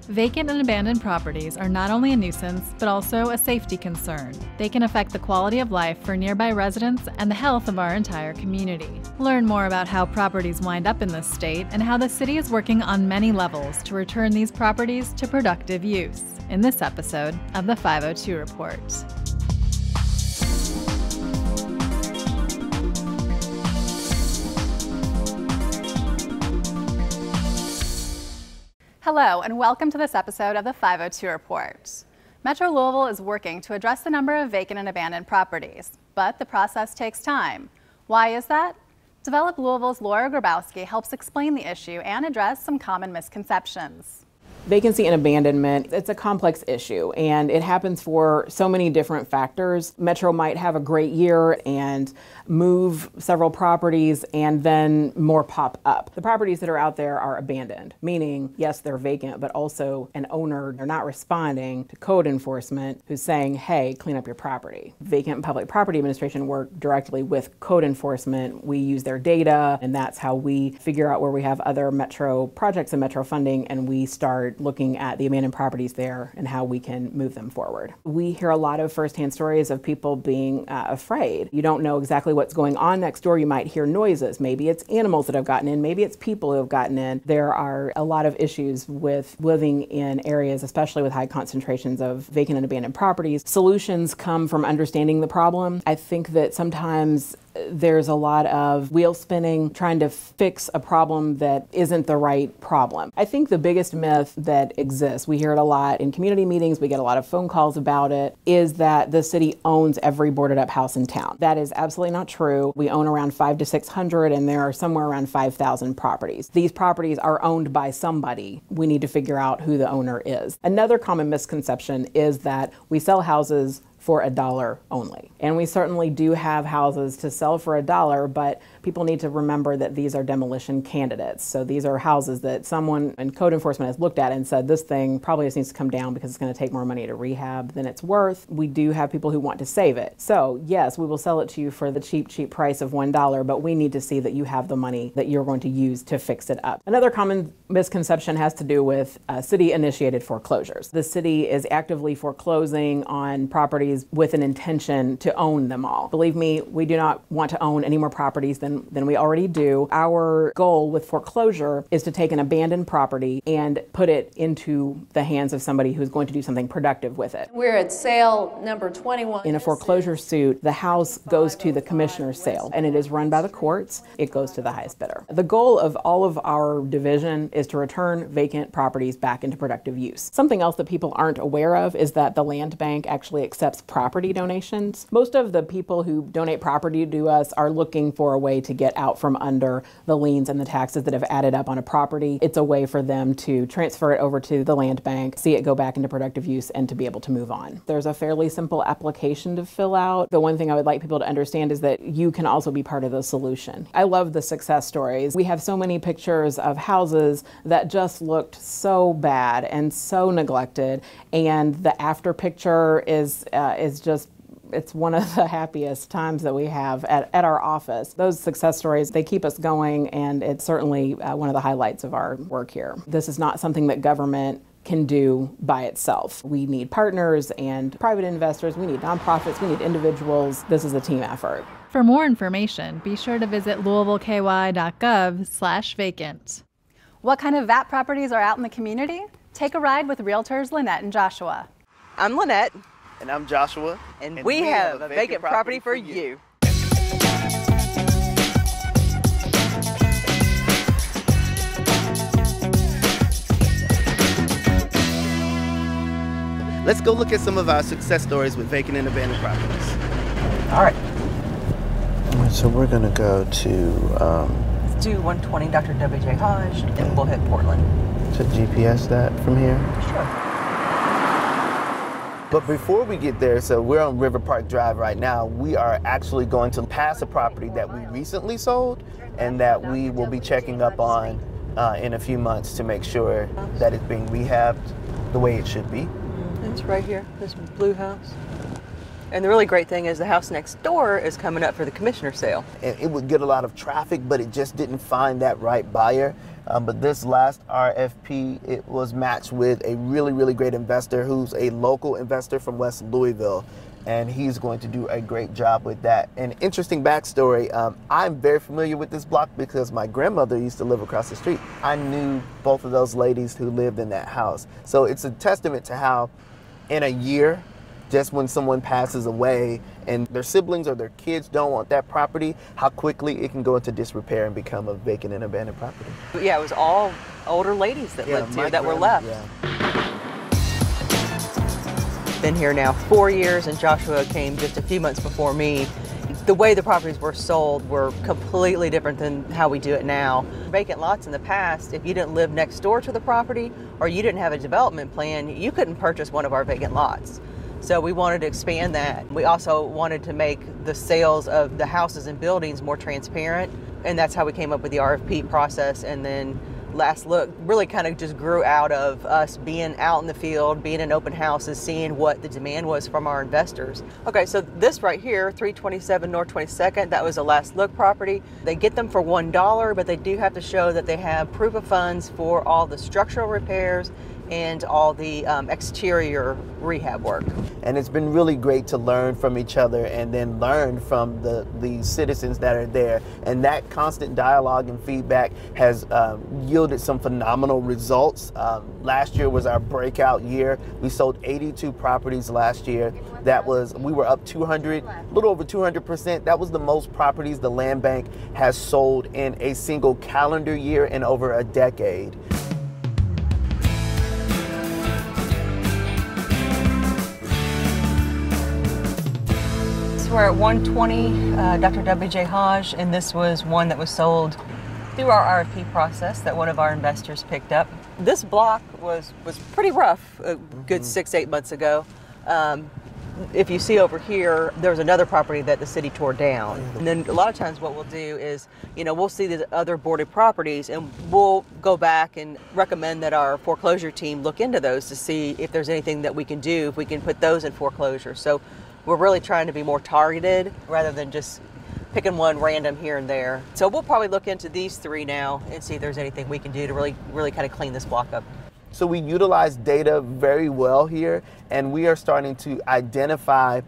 Vacant and abandoned properties are not only a nuisance, but also a safety concern. They can affect the quality of life for nearby residents and the health of our entire community. Learn more about how properties wind up in this state and how the city is working on many levels to return these properties to productive use in this episode of the 502 Report. Hello, and welcome to this episode of the 502 Report. Metro Louisville is working to address the number of vacant and abandoned properties, but the process takes time. Why is that? Develop Louisville's Laura Grabowski helps explain the issue and address some common misconceptions. Vacancy and abandonment, it's a complex issue, and it happens for so many different factors. Metro might have a great year and move several properties, and then more pop up. The properties that are out there are abandoned, meaning, yes, they're vacant, but also an owner, they're not responding to code enforcement who's saying, hey, clean up your property. Vacant and Public Property Administration work directly with code enforcement. We use their data, and that's how we figure out where we have other Metro projects and Metro funding, and we start looking at the abandoned properties there and how we can move them forward. We hear a lot of firsthand stories of people being afraid. You don't know exactly what's going on next door. You might hear noises. Maybe it's animals that have gotten in. Maybe it's people who have gotten in. There are a lot of issues with living in areas, especially with high concentrations of vacant and abandoned properties. Solutions come from understanding the problem. I think that sometimes there's a lot of wheel spinning, trying to fix a problem that isn't the right problem. I think the biggest myth that exists, we hear it a lot in community meetings, we get a lot of phone calls about it, is that the city owns every boarded up house in town. That is absolutely not true. We own around 500 to 600, and there are somewhere around 5,000 properties. These properties are owned by somebody. We need to figure out who the owner is. Another common misconception is that we sell houses for $1 only. And we certainly do have houses to sell for $1, but people need to remember that these are demolition candidates. So these are houses that someone in code enforcement has looked at and said, this thing probably just needs to come down because it's going to take more money to rehab than it's worth. We do have people who want to save it. So yes, we will sell it to you for the cheap price of $1, but we need to see that you have the money that you're going to use to fix it up. Another common misconception has to do with city-initiated foreclosures. The city is actively foreclosing on properties with an intention to own them all. Believe me, we do not want to own any more properties than we already do. Our goal with foreclosure is to take an abandoned property and put it into the hands of somebody who's going to do something productive with it. We're at sale number 21. In a foreclosure suit, the house goes to the commissioner's sale, and it is run by the courts. It goes to the highest bidder. The goal of all of our division is to return vacant properties back into productive use. Something else that people aren't aware of is that the land bank actually accepts property donations. Most of the people who donate property to us are looking for a way to get out from under the liens and the taxes that have added up on a property. It's a way for them to transfer it over to the land bank, see it go back into productive use, and to be able to move on. There's a fairly simple application to fill out. The one thing I would like people to understand is that you can also be part of the solution. I love the success stories. We have so many pictures of houses that just looked so bad and so neglected, and the after picture is just, it's one of the happiest times that we have at our office. Those success stories, they keep us going, and it's certainly one of the highlights of our work here. This is not something that government can do by itself. We need partners and private investors, we need nonprofits, we need individuals. This is a team effort. For more information, be sure to visit louisvilleky.gov/vacant. What kind of VAT properties are out in the community? Take a ride with Realtors Lynette and Joshua. I'm Lynette. And I'm Joshua. And we have a vacant property for you. Let's go look at some of our success stories with vacant and abandoned properties. All right. So we're going to go to... Let's do 120 Dr. W.J. Hodge, and we'll hit Portland. To GPS that from here? Sure. But before we get there, so we're on River Park Drive right now, we are actually going to pass a property that we recently sold and that we will be checking up on in a few months to make sure that it's being rehabbed the way it should be. It's right here, this blue house. And the really great thing is the house next door is coming up for the commissioner's sale. And it would get a lot of traffic, but it just didn't find that right buyer. But this last RFP, it was matched with a really, really great investor who's a local investor from West Louisville. And he's going to do a great job with that. An interesting backstory, I'm very familiar with this block because my grandmother used to live across the street. I knew both of those ladies who lived in that house. So it's a testament to how in a year, just when someone passes away and their siblings or their kids don't want that property, how quickly it can go into disrepair and become a vacant and abandoned property. Yeah, it was all older ladies that lived here that were left. Yeah. Been here now 4 years, and Joshua came just a few months before me. The way the properties were sold were completely different than how we do it now. Vacant lots in the past, if you didn't live next door to the property or you didn't have a development plan, you couldn't purchase one of our vacant lots. So we wanted to expand that. We also wanted to make the sales of the houses and buildings more transparent, and that's how we came up with the RFP process. And then Last Look really kind of just grew out of us being out in the field, being in open houses, seeing what the demand was from our investors. Okay, so this right here, 327 North 22nd, that was a Last Look property. They get them for $1, but they do have to show that they have proof of funds for all the structural repairs and all the exterior rehab work. And it's been really great to learn from each other and then learn from the citizens that are there. And that constant dialogue and feedback has yielded some phenomenal results. Last year was our breakout year. We sold 82 properties last year. We were up 200, a little over 200%. That was the most properties the land bank has sold in a single calendar year in over a decade. We're at 120 Dr. W.J. Hodge, and this was one that was sold through our RFP process that one of our investors picked up. This block was pretty rough a good 6-8 months ago. If you see over here, there's another property that the city tore down. And then a lot of times what we'll do is, we'll see the other boarded properties and we'll go back and recommend that our foreclosure team look into those to see if there's anything that we can do, if we can put those in foreclosure. So we're really trying to be more targeted rather than just picking one random here and there. So we'll probably look into these three now and see if there's anything we can do to really kind of clean this block up. So we utilize data very well here, and we are starting to identify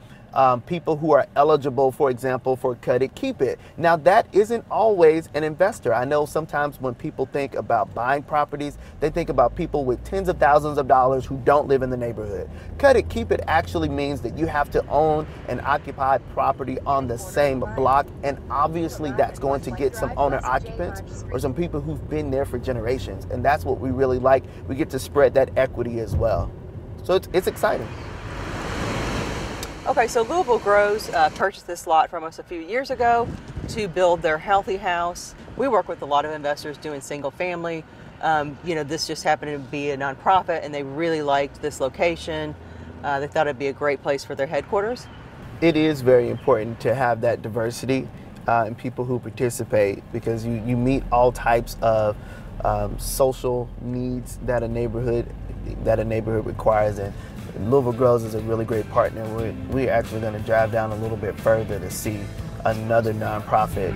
people who are eligible, for example, for Cut It, Keep It. Now that isn't always an investor. I know sometimes when people think about buying properties, they think about people with tens of thousands of dollars who don't live in the neighborhood. Cut It, Keep It actually means that you have to own and occupy property on the same block, and obviously that's going to get some owner occupants or some people who've been there for generations, and that's what we really like. We get to spread that equity as well. So it's exciting. Okay, so Louisville Grows purchased this lot from us a few years ago to build their healthy house. We work with a lot of investors doing single family. This just happened to be a nonprofit and they really liked this location. They thought it'd be a great place for their headquarters. It is very important to have that diversity in people who participate, because you meet all types of social needs that a neighborhood requires. And Louisville Grows is a really great partner. We're actually going to drive down a little bit further to see another nonprofit.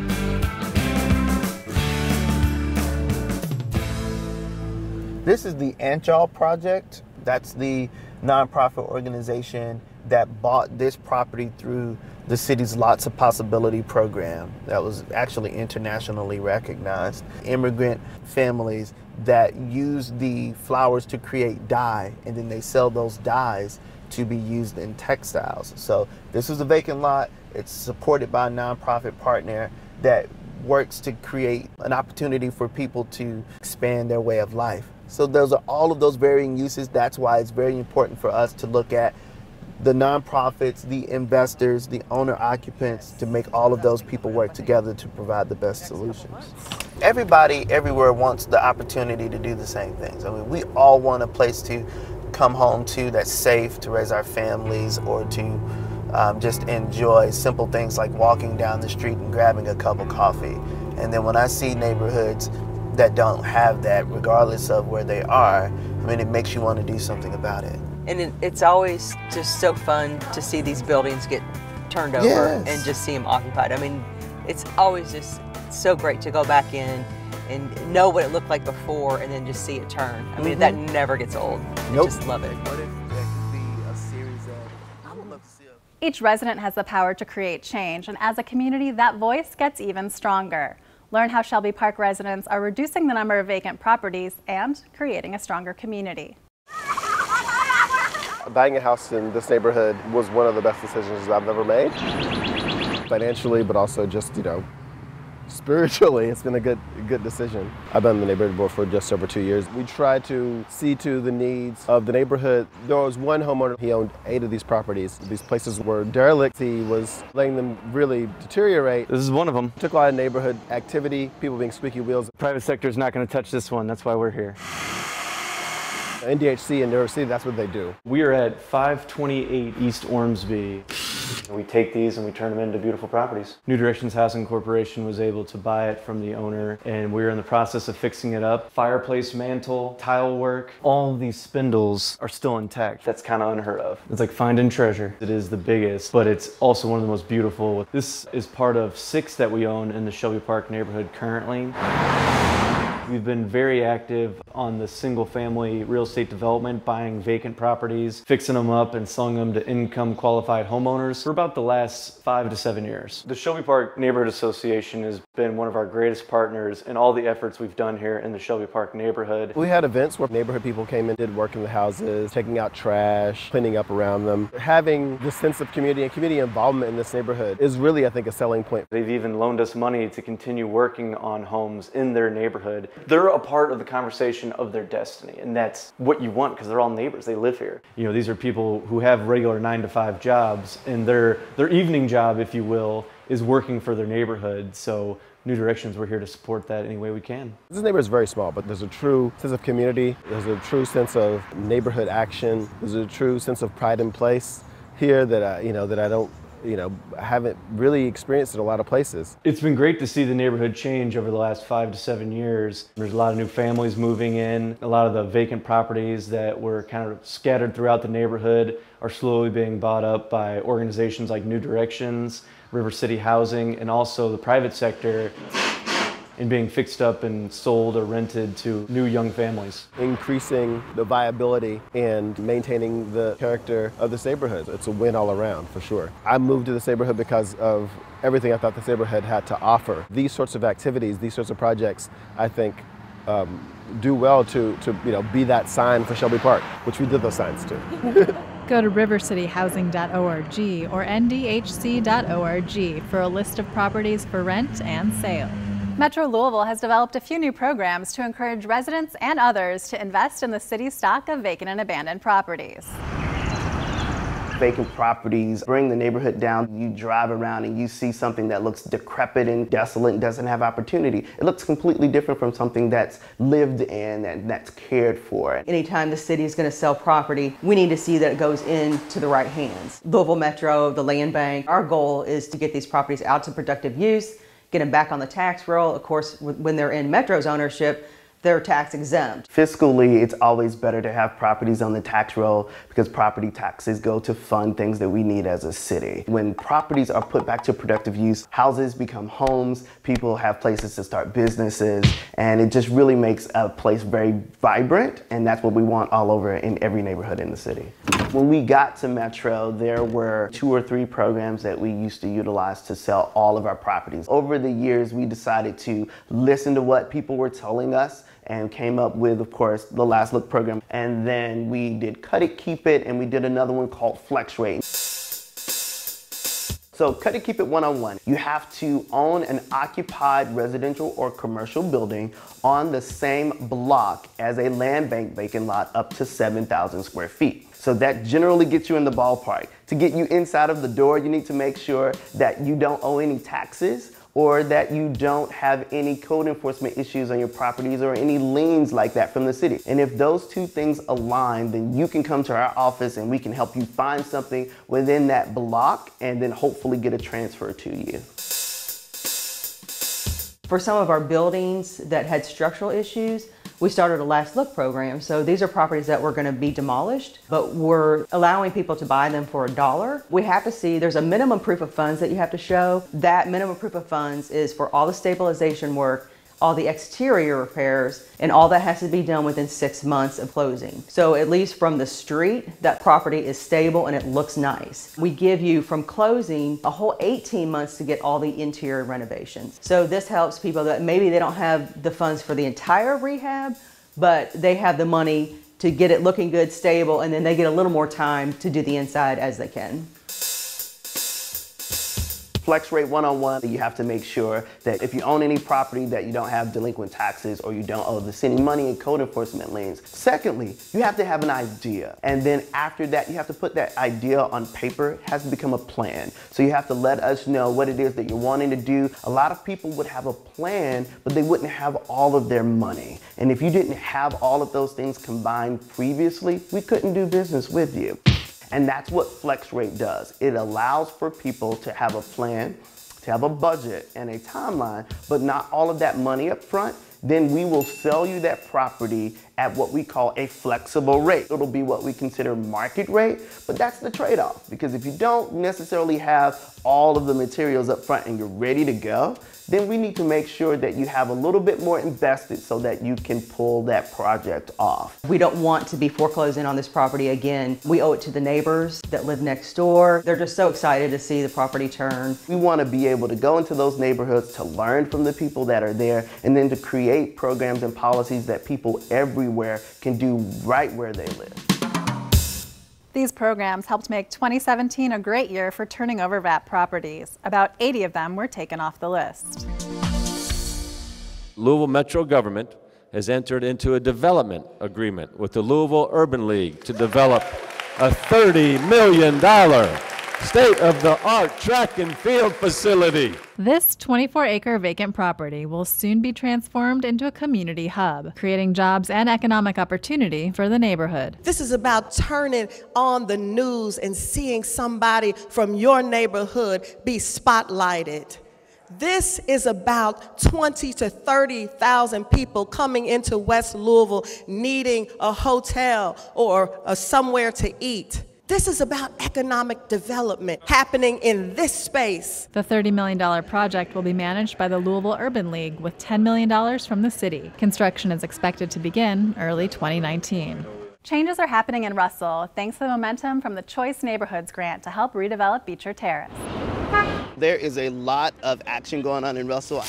This is the Anchal Project. That's the nonprofit organization that bought this property through the city's Lots of Possibility program that was actually internationally recognized. Immigrant families that use the flowers to create dye, and then they sell those dyes to be used in textiles. So this is a vacant lot. It's supported by a nonprofit partner that works to create an opportunity for people to expand their way of life. So those are all of those varying uses. That's why it's very important for us to look at the nonprofits, the investors, the owner occupants, to make all of those people work together to provide the best solutions. Everybody everywhere wants the opportunity to do the same things. I mean, we all want a place to come home to that's safe, to raise our families, or to just enjoy simple things like walking down the street and grabbing a cup of coffee. And then when I see neighborhoods that don't have that, regardless of where they are, I mean, it makes you want to do something about it. And it's always just so fun to see these buildings get turned over and just see them occupied. I mean, it's always just so great to go back in and know what it looked like before and then just see it turn. I mean, that never gets old. Nope. I just love it. What if there could be a series of, I would love to see a Each resident has the power to create change, and as a community, that voice gets even stronger. Learn how Shelby Park residents are reducing the number of vacant properties and creating a stronger community. Buying a house in this neighborhood was one of the best decisions I've ever made. Financially, but also just, spiritually, it's been a good decision. I've been on the neighborhood board for just over 2 years. We try to see to the needs of the neighborhood. There was one homeowner, he owned 8 of these properties. These places were derelict. He was letting them really deteriorate. This is one of them. Took a lot of neighborhood activity, people being squeaky wheels. Private sector is not going to touch this one. That's why we're here. NDHC and New York City, that's what they do. We are at 528 East Ormsby. We take these and we turn them into beautiful properties. New Directions Housing Corporation was able to buy it from the owner, and we're in the process of fixing it up. Fireplace mantle, tile work, all of these spindles are still intact. That's kind of unheard of. It's like finding treasure. It is the biggest, but it's also one of the most beautiful. This is part of 6 that we own in the Shelby Park neighborhood currently. We've been very active on the single-family real estate development, buying vacant properties, fixing them up and selling them to income-qualified homeowners for about the last 5 to 7 years. The Shelby Park Neighborhood Association has been one of our greatest partners in all the efforts we've done here in the Shelby Park neighborhood. We had events where neighborhood people came in, did work in the houses, taking out trash, cleaning up around them. Having this sense of community and community involvement in this neighborhood is really, I think, a selling point. They've even loaned us money to continue working on homes in their neighborhood. They're a part of the conversation of their destiny, and that's what you want because they're all neighbors. They live here. These are people who have regular 9-to-5 jobs, and their evening job, if you will, is working for their neighborhood. So New Directions, we're here to support that any way we can. This neighborhood is very small, but there's a true sense of community. There's a true sense of neighborhood action. There's a true sense of pride in place here that I haven't really experienced in a lot of places. It's been great to see the neighborhood change over the last 5 to 7 years. There's a lot of new families moving in. A lot of the vacant properties that were kind of scattered throughout the neighborhood are slowly being bought up by organizations like New Directions, River City Housing, and also the private sector, and being fixed up and sold or rented to new young families. Increasing the viability and maintaining the character of this neighborhood. It's a win all around, for sure. I moved to this neighborhood because of everything I thought this neighborhood had to offer. These sorts of activities, these sorts of projects, I think, do well to be that sign for Shelby Park, which we did those signs too. Go to rivercityhousing.org or ndhc.org for a list of properties for rent and sale. Metro Louisville has developed a few new programs to encourage residents and others to invest in the city's stock of vacant and abandoned properties. Vacant properties bring the neighborhood down. You drive around and you see something that looks decrepit and desolate and doesn't have opportunity. It looks completely different from something that's lived in and that's cared for. Anytime the city is going to sell property, we need to see that it goes into the right hands. Louisville Metro, the land bank, our goal is to get these properties out to productive use, get them back on the tax roll. Of course, when they're in Metro's ownership, they're tax exempt. Fiscally, it's always better to have properties on the tax roll because property taxes go to fund things that we need as a city. When properties are put back to productive use, houses become homes, people have places to start businesses, and it just really makes a place very vibrant, and that's what we want all over in every neighborhood in the city. When we got to Metro, there were 2 or 3 programs that we used to utilize to sell all of our properties. Over the years, we decided to listen to what people were telling us and came up with, of course, the Last Look program. And then we did Cut It, Keep It, and we did another one called Flex Rate. So Cut It, Keep It 101. You have to own an occupied residential or commercial building on the same block as a land bank vacant lot up to 7,000 square feet. So that generally gets you in the ballpark. To get you inside of the door, you need to make sure that you don't owe any taxes or that you don't have any code enforcement issues on your properties or any liens like that from the city. And if those 2 things align, then you can come to our office and we can help you find something within that block and then hopefully get a transfer to you. For some of our buildings that had structural issues, we started a Last Look program. So these are properties that were going to be demolished, but we're allowing people to buy them for $1. We have to see there's a minimum proof of funds that you have to show. That minimum proof of funds is for all the stabilization work, all the exterior repairs, and all that has to be done within 6 months of closing. So at least from the street, that property is stable and it looks nice. We give you from closing a whole 18 months to get all the interior renovations. So this helps people that maybe they don't have the funds for the entire rehab, but they have the money to get it looking good, stable, and then they get a little more time to do the inside as they can. Flex Rate 101, you have to make sure that if you own any property that you don't have delinquent taxes or you don't owe the city money in code enforcement liens. Secondly, you have to have an idea. And then after that, you have to put that idea on paper. It has to become a plan. So you have to let us know what it is that you're wanting to do. A lot of people would have a plan, but they wouldn't have all of their money. And if you didn't have all of those things combined previously, we couldn't do business with you. And that's what Flex Rate does. It allows for people to have a plan, to have a budget and a timeline, but not all of that money up front. Then we will sell you that property at what we call a flexible rate. It'll be what we consider market rate, but that's the trade-off. Because if you don't necessarily have all of the materials up front and you're ready to go, then we need to make sure that you have a little bit more invested so that you can pull that project off. We don't want to be foreclosing on this property again. We owe it to the neighbors that live next door. They're just so excited to see the property turn. We want to be able to go into those neighborhoods to learn from the people that are there and then to create programs and policies that people everywhere can do right where they live. These programs helped make 2017 a great year for turning over VAT properties. About 80 of them were taken off the list. Louisville Metro government has entered into a development agreement with the Louisville Urban League to develop a $30 million state-of-the-art track and field facility. This 24-acre vacant property will soon be transformed into a community hub, creating jobs and economic opportunity for the neighborhood. This is about turning on the news and seeing somebody from your neighborhood be spotlighted. This is about 20 to 30,000 people coming into West Louisville needing a hotel or somewhere to eat. This is about economic development happening in this space. The $30 million project will be managed by the Louisville Urban League with $10 million from the city. Construction is expected to begin early 2019. Changes are happening in Russell thanks to the momentum from the Choice Neighborhoods grant to help redevelop Beecher Terrace. There is a lot of action going on in Russell.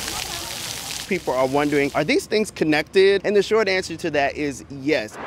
People are wondering, are these things connected? And the short answer to that is yes.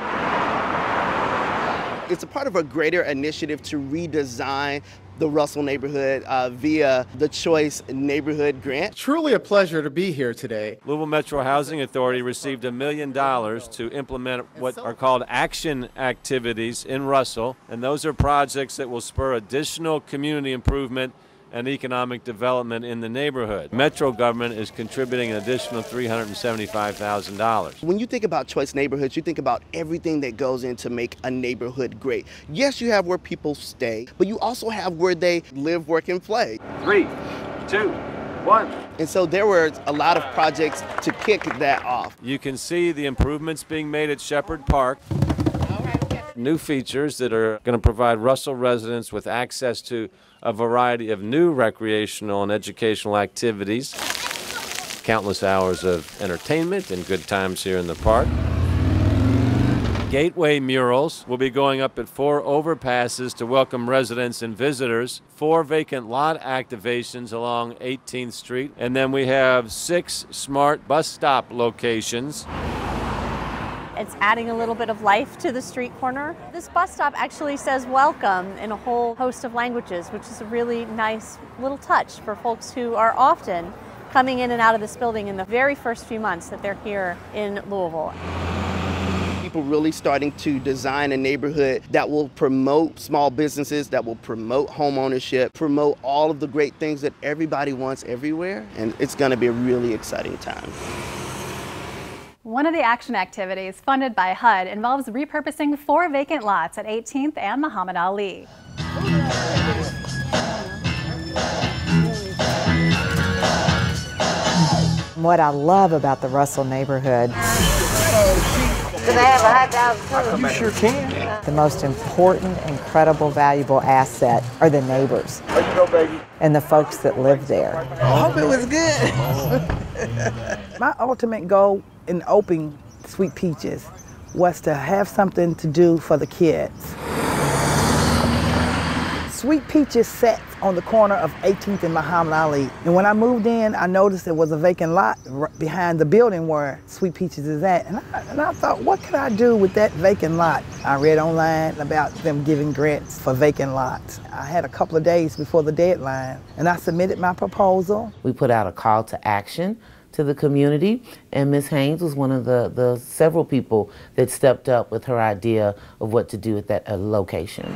It's a part of a greater initiative to redesign the Russell neighborhood via the Choice Neighborhood Grant. Truly a pleasure to be here today. Louisville Metro Housing Authority received $1 million to implement what are called action activities in Russell, and those are projects that will spur additional community improvement and economic development in the neighborhood. Metro government is contributing an additional $375,000. When you think about Choice Neighborhoods, you think about everything that goes in to make a neighborhood great. Yes, you have where people stay, but you also have where they live, work, and play. 3, 2, 1. And so there were a lot of projects to kick that off. You can see the improvements being made at Shepherd Park. New features that are going to provide Russell residents with access to a variety of new recreational and educational activities, countless hours of entertainment and good times here in the park. Gateway murals will be going up at 4 overpasses to welcome residents and visitors, 4 vacant lot activations along 18th Street, and then we have 6 smart bus stop locations. It's adding a little bit of life to the street corner. This bus stop actually says welcome in a whole host of languages, which is a really nice little touch for folks who are often coming in and out of this building in the very first few months that they're here in Louisville. People really starting to design a neighborhood that will promote small businesses, that will promote home ownership, promote all of the great things that everybody wants everywhere, and it's going to be a really exciting time. One of the action activities funded by HUD involves repurposing 4 vacant lots at 18th and Muhammad Ali. What I love about the Russell neighborhood, Do they have a hot dog too? You sure can. the most important, incredible, valuable asset are the neighbors and the folks that live there. I hope it was good. My ultimate goal in opening Sweet Peaches was to have something to do for the kids. Sweet Peaches sat on the corner of 18th and Muhammad Ali. And when I moved in, I noticed there was a vacant lot behind the building where Sweet Peaches is at. And I thought, what could I do with that vacant lot? I read online about them giving grants for vacant lots. I had a couple of days before the deadline, and I submitted my proposal. We put out a call to action to the community, and Ms. Haynes was one of the several people that stepped up with her idea of what to do at that location.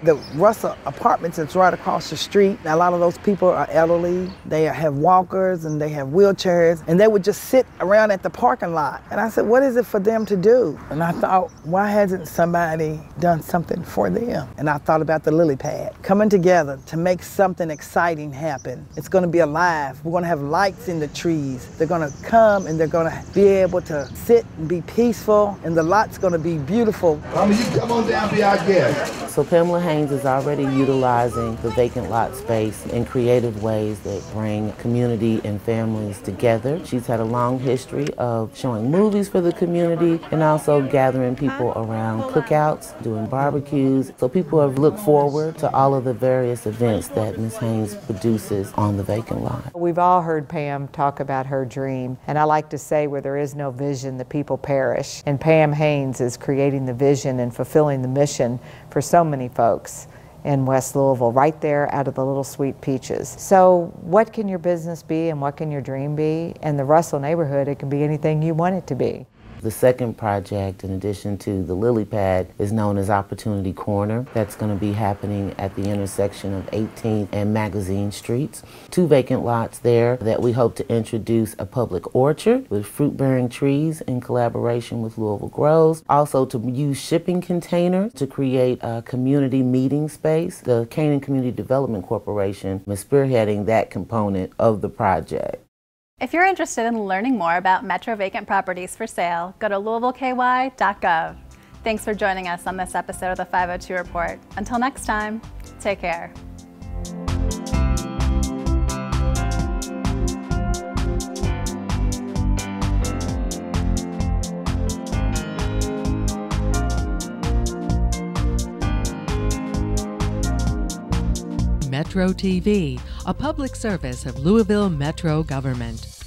The Russell Apartments is right across the street. A lot of those people are elderly. They have walkers and they have wheelchairs, and they would just sit around at the parking lot. And I said, what is it for them to do? And I thought, why hasn't somebody done something for them? And I thought about the lily pad, coming together to make something exciting happen. It's gonna be alive. We're gonna have lights in the trees. They're gonna come and they're gonna be able to sit and be peaceful, and the lot's gonna be beautiful. You come on down, be our guest. So Pamela Haynes is already utilizing the vacant lot space in creative ways that bring community and families together. She's had a long history of showing movies for the community and also gathering people around cookouts, doing barbecues. So people have looked forward to all of the various events that Ms. Haynes produces on the vacant lot. We've all heard Pam talk about her dream, and I like to say where there is no vision, the people perish. And Pam Haynes is creating the vision and fulfilling the mission for so many folks in West Louisville, right there out of the little Sweet Peaches. So what can your business be and what can your dream be? In the Russell neighborhood, it can be anything you want it to be. The second project, in addition to the lily pad, is known as Opportunity Corner. That's going to be happening at the intersection of 18th and Magazine Streets. 2 vacant lots there that we hope to introduce a public orchard with fruit-bearing trees in collaboration with Louisville Grows. Also to use shipping containers to create a community meeting space. The Canaan Community Development Corporation is spearheading that component of the project. If you're interested in learning more about Metro vacant properties for sale, go to louisvilleky.gov. Thanks for joining us on this episode of the 502 Report. Until next time, take care. Metro TV, a public service of Louisville Metro government.